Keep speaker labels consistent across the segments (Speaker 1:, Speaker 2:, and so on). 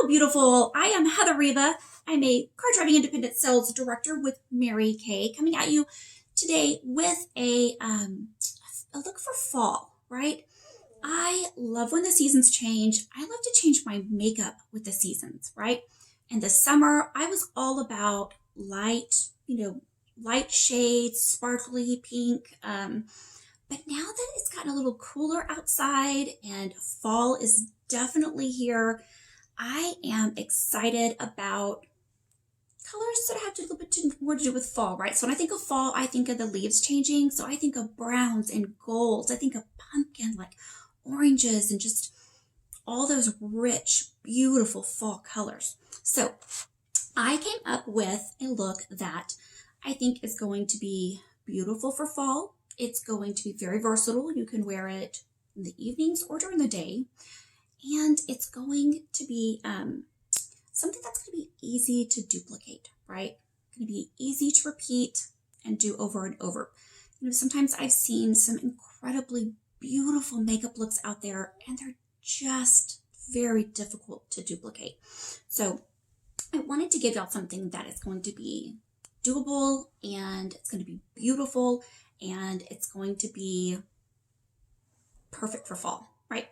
Speaker 1: Hello, beautiful. I am Heather Riva. I'm a car driving independent sales director with Mary Kay, coming at you today with a look for fall, right? I love when the seasons change. I love to change my makeup with the seasons, right? In the summer, I was all about light, light shades, sparkly pink. But now that it's gotten a little cooler outside and fall is definitely here, I am excited about colors that have to a little bit more to do with fall, right? So when I think of fall, I think of the leaves changing. So I think of browns and golds. I think of pumpkin, like oranges, and just all those rich, beautiful fall colors. So I came up with a look that I think is going to be beautiful for fall. It's going to be very versatile. You can wear it in the evenings or during the day. And it's going to be something that's going to be easy to duplicate, right? Going to be easy to repeat and do over and over. Sometimes I've seen some incredibly beautiful makeup looks out there, and they're just very difficult to duplicate. So I wanted to give y'all something that is going to be doable, and it's going to be beautiful, and it's going to be perfect for fall, right?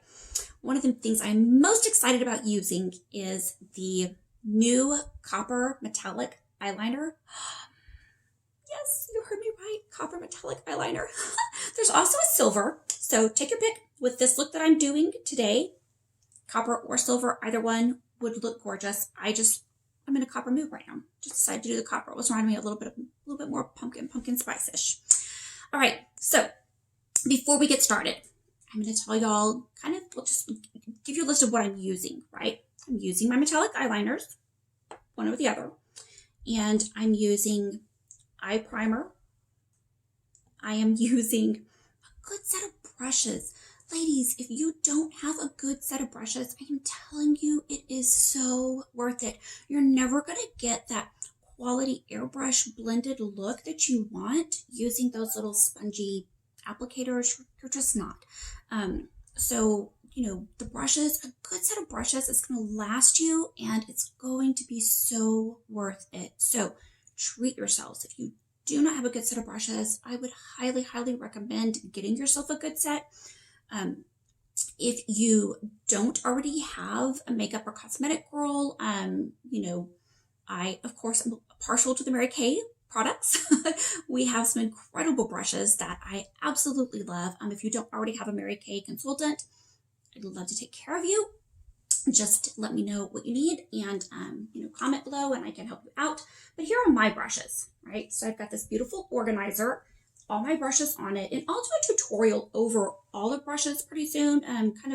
Speaker 1: One of the things I'm most excited about using is the new copper metallic eyeliner. Yes, you heard me right, copper metallic eyeliner. There's also a silver, so take your pick with this look that I'm doing today. Copper or silver, either one would look gorgeous. I'm in a copper mood right now. Just decided to do the copper. It was reminding me a little bit more pumpkin spice-ish. All right, so before we get started, I'm going to tell y'all we'll just give you a list of what I'm using, right? I'm using my metallic eyeliners, one over the other, and I'm using eye primer. I am using a good set of brushes. Ladies, if you don't have a good set of brushes, I am telling you, it is so worth it. You're never going to get that quality airbrush blended look that you want using those little spongy applicators. You're just not. So the brushes, a good set of brushes is going to last you, and it's going to be so worth it. So treat yourselves. If you do not have a good set of brushes, I would highly recommend getting yourself a good set. If you don't already have a makeup or cosmetic girl, I, of course, am partial to the Mary Kay products. We have some incredible brushes that I absolutely love. If you don't already have a Mary Kay consultant, I'd love to take care of you. Just let me know what you need, and comment below and I can help you out. But here are my brushes, right? So I've got this beautiful organizer, all my brushes on it, and I'll do a tutorial over all the brushes pretty soon,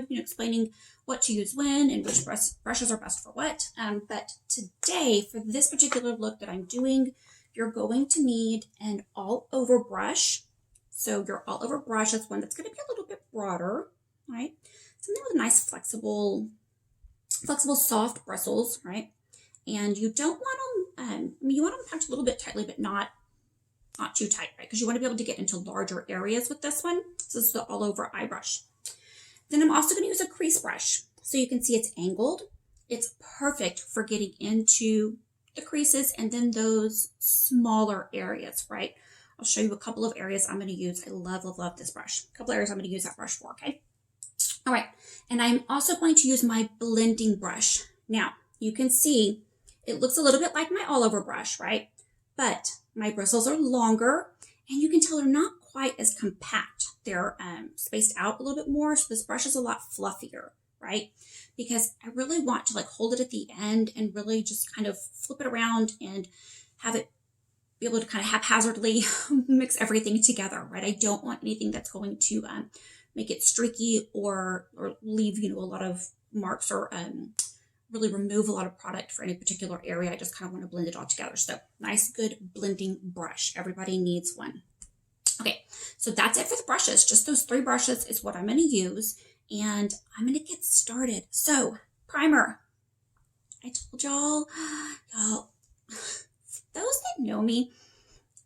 Speaker 1: explaining what to use when and which brushes are best for what. But today, for this particular look that I'm doing, you're going to need an all-over brush. So your all-over brush is one that's going to be a little bit broader, right? Something with nice, flexible, soft bristles, right? And you don't want them, you want them packed a little bit tightly, but not too tight, right? Because you want to be able to get into larger areas with this one. So this is the all-over eye brush. Then I'm also going to use a crease brush. So you can see it's angled. It's perfect for getting into the creases and then those smaller areas, right? I'll show you a couple of areas I'm going to use. I love this brush. A couple areas I'm going to use that brush for, okay? All right, and I'm also going to use my blending brush. Now, you can see it looks a little bit like my all-over brush, right? But my bristles are longer, and you can tell they're not quite as compact. They're spaced out a little bit more, so this brush is a lot fluffier, right? Because I really want to hold it at the end and really just kind of flip it around and have it be able to kind of haphazardly mix everything together, right? I don't want anything that's going to make it streaky or leave, a lot of marks or really remove a lot of product for any particular area. I just kind of want to blend it all together. So nice, good blending brush. Everybody needs one. Okay, so that's it for the brushes. Just those 3 brushes is what I'm going to use, and I'm going to get started. So primer. I told y'all, those that know me,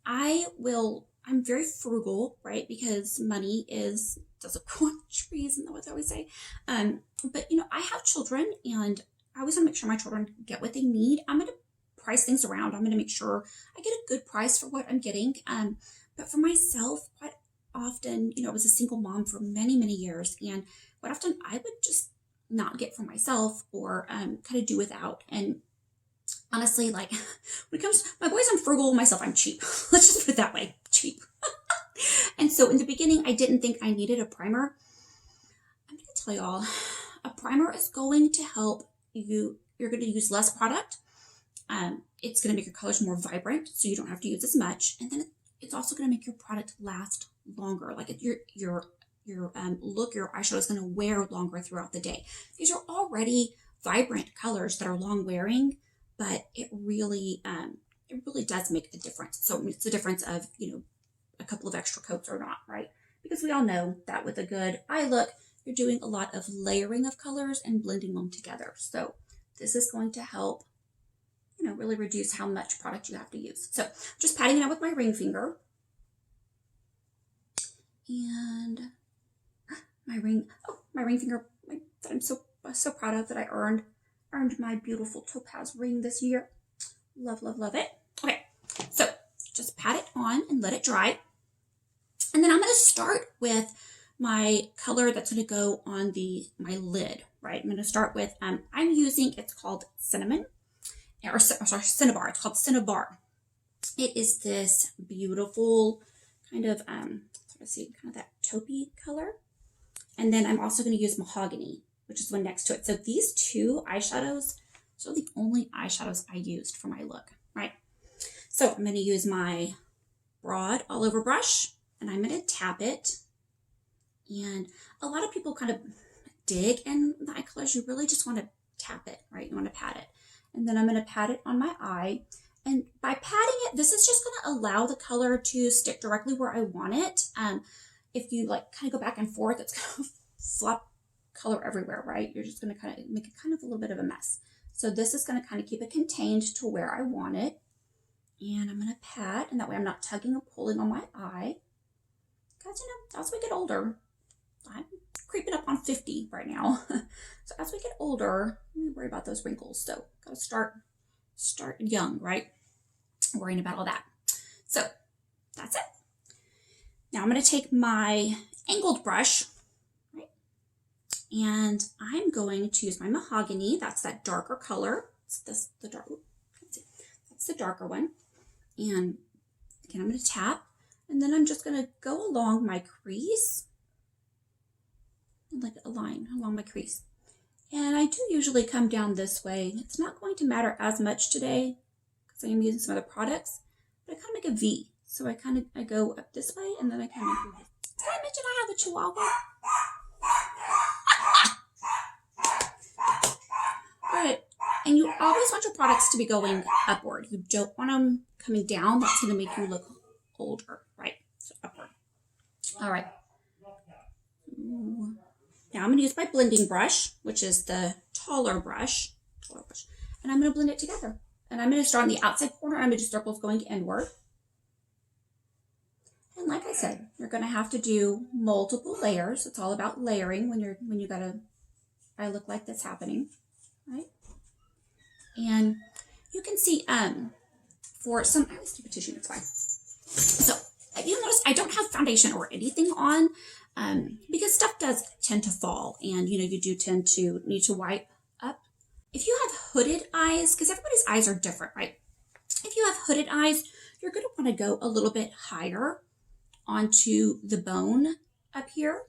Speaker 1: I'm very frugal, right? Because money doesn't grow on trees, isn't that what they always say? But I have children, and I always want to make sure my children get what they need. I'm going to price things around. I'm going to make sure I get a good price for what I'm getting. But for myself, quite often, I was a single mom for many, many years, and quite often I would just not get for myself or kind of do without. And honestly, like when it comes, my boys, I'm frugal, myself, I'm cheap. Let's just put it that way, cheap. And so in the beginning, I didn't think I needed a primer. I'm going to tell y'all, a primer is going to help you. You're going to use less product. It's going to make your colors more vibrant, so you don't have to use as much. And then it's also going to make your product last longer. Like your look, your eyeshadow is going to wear longer throughout the day. These are already vibrant colors that are long wearing, but it really does make a difference. So it's the difference of, a couple of extra coats or not, right? Because we all know that with a good eye look, you're doing a lot of layering of colors and blending them together. So this is going to help, really reduce how much product you have to use. So just patting it out with my ring finger. And my ring finger that I'm so proud of, that I earned my beautiful topaz ring this year. Love, love, love it. Okay, so just pat it on and let it dry. And then I'm going to start with my color that's going to go on my lid, right? I'm going to start with, it's called Cinnamon, or sorry, Cinnabar. It's called Cinnabar. It is this beautiful kind of, kind of that taupey color. And then I'm also going to use Mahogany, which is the one next to it. So these two eyeshadows, those are the only eyeshadows I used for my look, right? So I'm going to use my broad all over brush, and I'm going to tap it. And a lot of people kind of dig in the eye colors. You really just want to tap it, right? You want to pat it. And then I'm going to pat it on my eye. And by patting it, this is just going to allow the color to stick directly where I want it. If you kind of go back and forth, it's going to flop color everywhere, right? You're just going to kind of make it kind of a little bit of a mess. So this is going to kind of keep it contained to where I want it. And I'm going to pat, and that way I'm not tugging or pulling on my eye. Because, as we get older, I'm creeping up on 50 right now. So as we get older, we worry about those wrinkles. So gotta start young, right? Worrying about all that. So that's it. Now I'm going to take my angled brush, right? And I'm going to use my Mahogany. That's that darker color. It's that's the darker one. And again, I'm going to tap, and then I'm just going to go along my crease, like a line along my crease. And I do usually come down this way. It's not going to matter as much today because I am using some other products, but I kind of make a V. So I go up this way, and then I kind of make a V. Did I mention I have a Chihuahua? But, and you always want your products to be going upward. You don't want them coming down. That's going to make you look older, right? So upward. All right. Now I'm going to use my blending brush, which is the taller brush, and I'm going to blend it together. And I'm going to start on the outside corner. I'm going to do circles going inward. And like I said, you're going to have to do multiple layers. It's all about layering when you got a eye look like this happening, right? And you can see for some, I always keep a tissue, it's fine. So you'll notice I don't have foundation or anything on. Because stuff does tend to fall, and you do tend to need to wipe up. If you have hooded eyes, because everybody's eyes are different, right? If you have hooded eyes, you're going to want to go a little bit higher onto the bone up here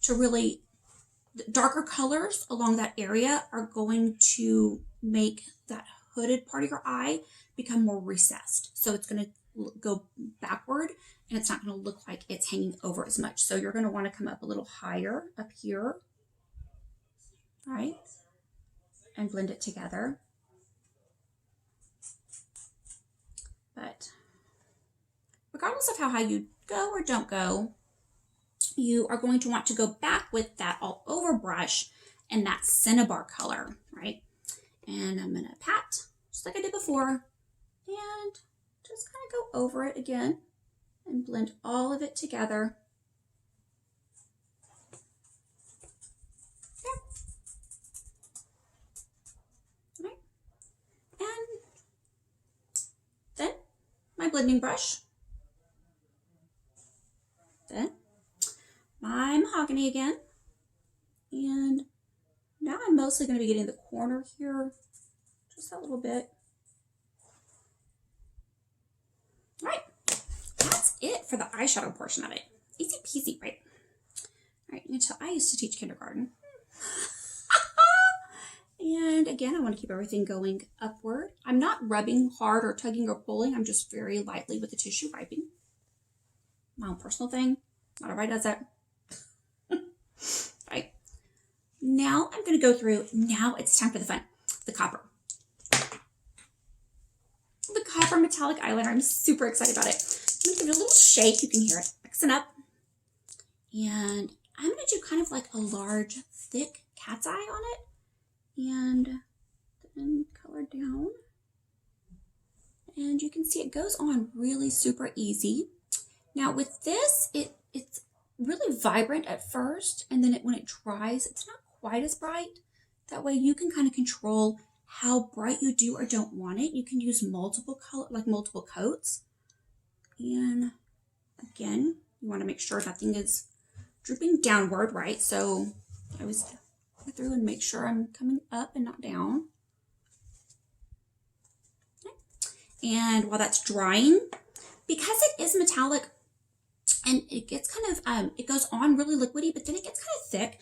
Speaker 1: to really, darker colors along that area are going to make that hooded part of your eye become more recessed. So it's going to go backward, and it's not going to look like it's hanging over as much. So you're going to want to come up a little higher up here, right? And blend it together. But regardless of how high you go or don't go, you are going to want to go back with that all over brush and that Cinnabar color, right? And I'm going to pat just like I did before, and just kind of go over it again and blend all of it together. blending brush. Then my mahogany again. And now I'm mostly going to be getting the corner here, just a little bit. All right, that's it for the eyeshadow portion of it. Easy peasy, right? All right, so I used to teach kindergarten. And again, I want to keep everything going upward. I'm not rubbing hard or tugging or pulling. I'm just very lightly with the tissue wiping. My own personal thing. Not everybody does that. Right. Now I'm going to go through. Now it's time for the fun. The copper. The copper metallic eyeliner. I'm super excited about it. I'm going to give it a little shake. You can hear it mixing up. And I'm going to do kind of like a large, thick cat's eye on it. And then color down. And you can see it goes on really super easy. Now with this, it's really vibrant at first, and then when it dries, it's not quite as bright. That way you can kind of control how bright you do or don't want it. You can use multiple color, like multiple coats. And again, you want to make sure nothing is drooping downward, right? So I always go through and make sure I'm coming up and not down. Okay. And while that's drying, because it is metallic and it gets kind of, it goes on really liquidy, but then it gets kind of thick,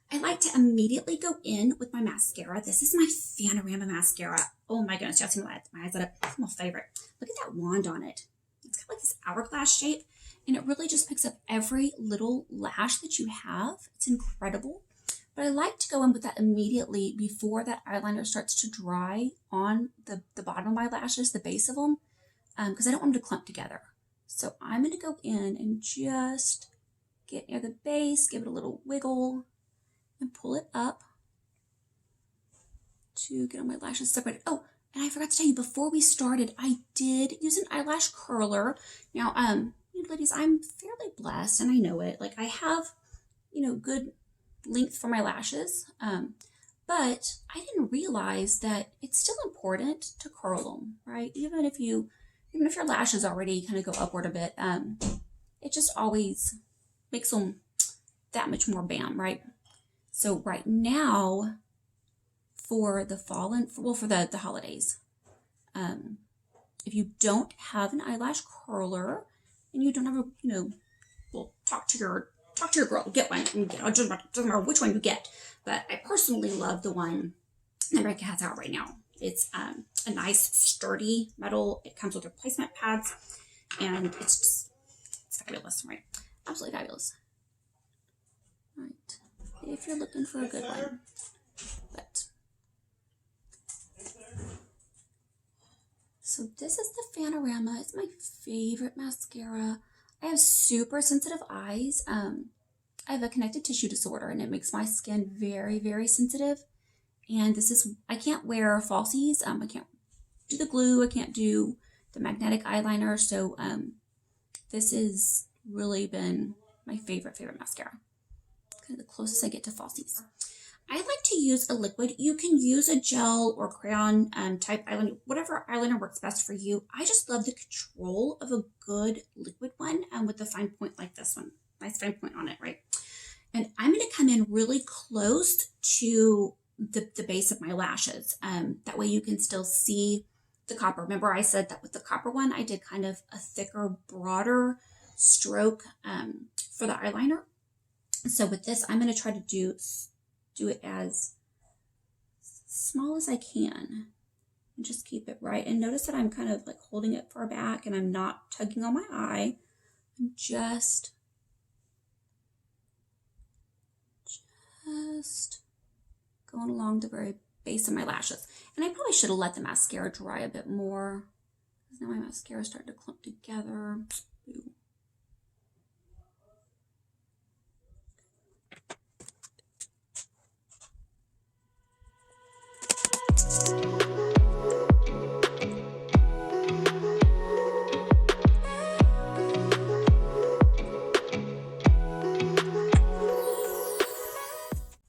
Speaker 1: I like to immediately go in with my mascara. This is my Fanorama mascara. Oh my goodness, y'all see my eyes lit up. It's my favorite. Look at that wand on it. It's got like this hourglass shape, and it really just picks up every little lash that you have. It's incredible. But I like to go in with that immediately before that eyeliner starts to dry on the bottom of my lashes, the base of them, because I don't want them to clump together. So I'm going to go in and just get near the base, give it a little wiggle, and pull it up to get all my lashes separated. Oh, and I forgot to tell you, before we started, I did use an eyelash curler. Now, ladies, I'm fairly blessed, and I know it. Like, I have, good length for my lashes, but I didn't realize that it's still important to curl them, right? Even if your lashes already kind of go upward a bit, it just always makes them that much more bam, right? So right now, for the fall and for the holidays, if you don't have an eyelash curler and you don't have talk to your girl, get one. It doesn't matter which one you get, but I personally love the one that Rebecca has out right now. It's a nice sturdy metal. It comes with replacement pads, and it's fabulous, right? Absolutely fabulous. Right. If you're looking for a good one. But so this is the Fanorama. It's my favorite mascara. I have super sensitive eyes. I have a connective tissue disorder, and it makes my skin very, very sensitive. And I can't wear falsies. I can't do the glue. I can't do the magnetic eyeliner. So this has really been my favorite mascara. Kind of the closest I get to falsies. I like to use a liquid. You can use a gel or crayon type eyeliner, whatever eyeliner works best for you. I just love the control of a good liquid one with a fine point like this one. Nice fine point on it, right? And I'm going to come in really close to the base of my lashes. That way you can still see the copper. Remember I said that with the copper one, I did kind of a thicker, broader stroke for the eyeliner. So with this, I'm going to try to do it as small as I can and just keep it right. And notice that I'm kind of like holding it far back and I'm not tugging on my eye. I'm just going along the very base of my lashes. And I probably should have let the mascara dry a bit more, because now my mascara is starting to clump together. Ooh.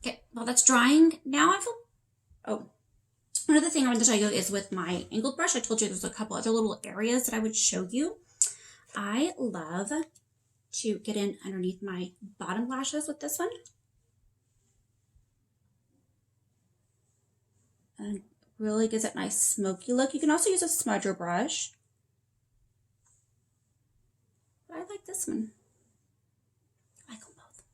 Speaker 1: Okay, while that's drying, now I feel, Another thing I wanted to tell you is with my angled brush, I told you there's a couple other little areas that I would show you. I love to get in underneath my bottom lashes with this one. And really gives it a nice smoky look. You can also use a smudger brush. But I like this one. I like them both.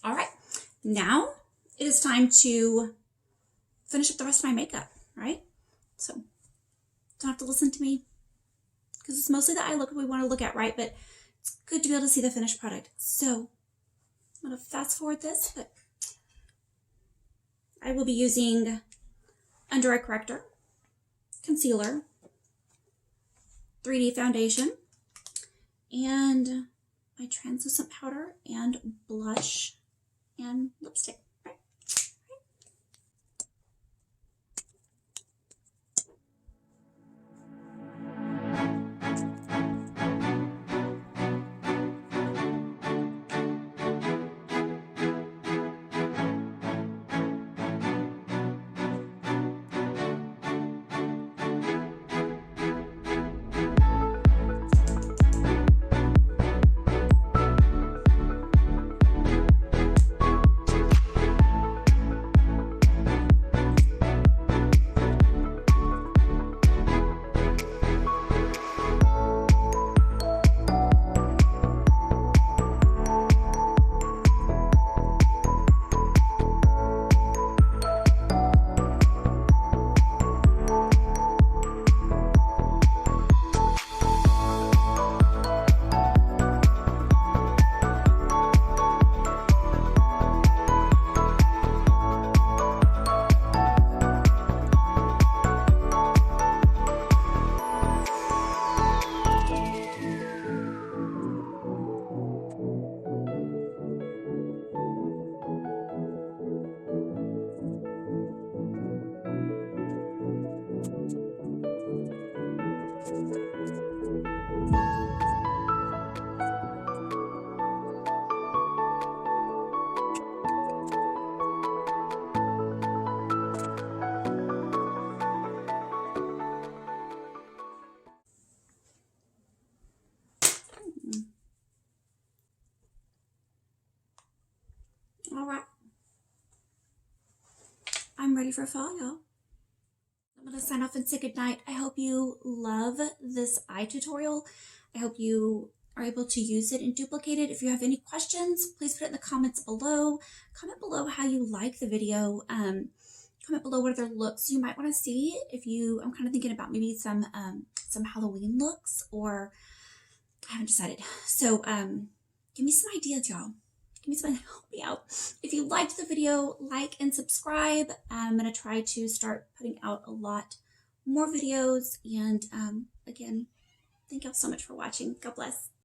Speaker 1: All right, now it is time to finish up the rest of my makeup, right? So don't have to listen to me because it's mostly the eye look we want to look at, right? But it's good to be able to see the finished product. So I'm going to fast forward this, but I will be using under eye corrector, concealer, 3D foundation, and my translucent powder and blush and lipstick. Right. All right. I'm ready for fall, y'all. I'm going to sign off and say goodnight. I hope you love this eye tutorial. I hope you are able to use it and duplicate it. If you have any questions, please put it in the comments below. Comment below how you like the video. Comment below what other looks you might want to see. I'm kind of thinking about maybe some Halloween looks, or I haven't decided. So give me some ideas, y'all. Give me some, help me out. If you liked the video, like and subscribe. I'm going to try to start putting out a lot more videos. And again, thank y'all so much for watching. God bless.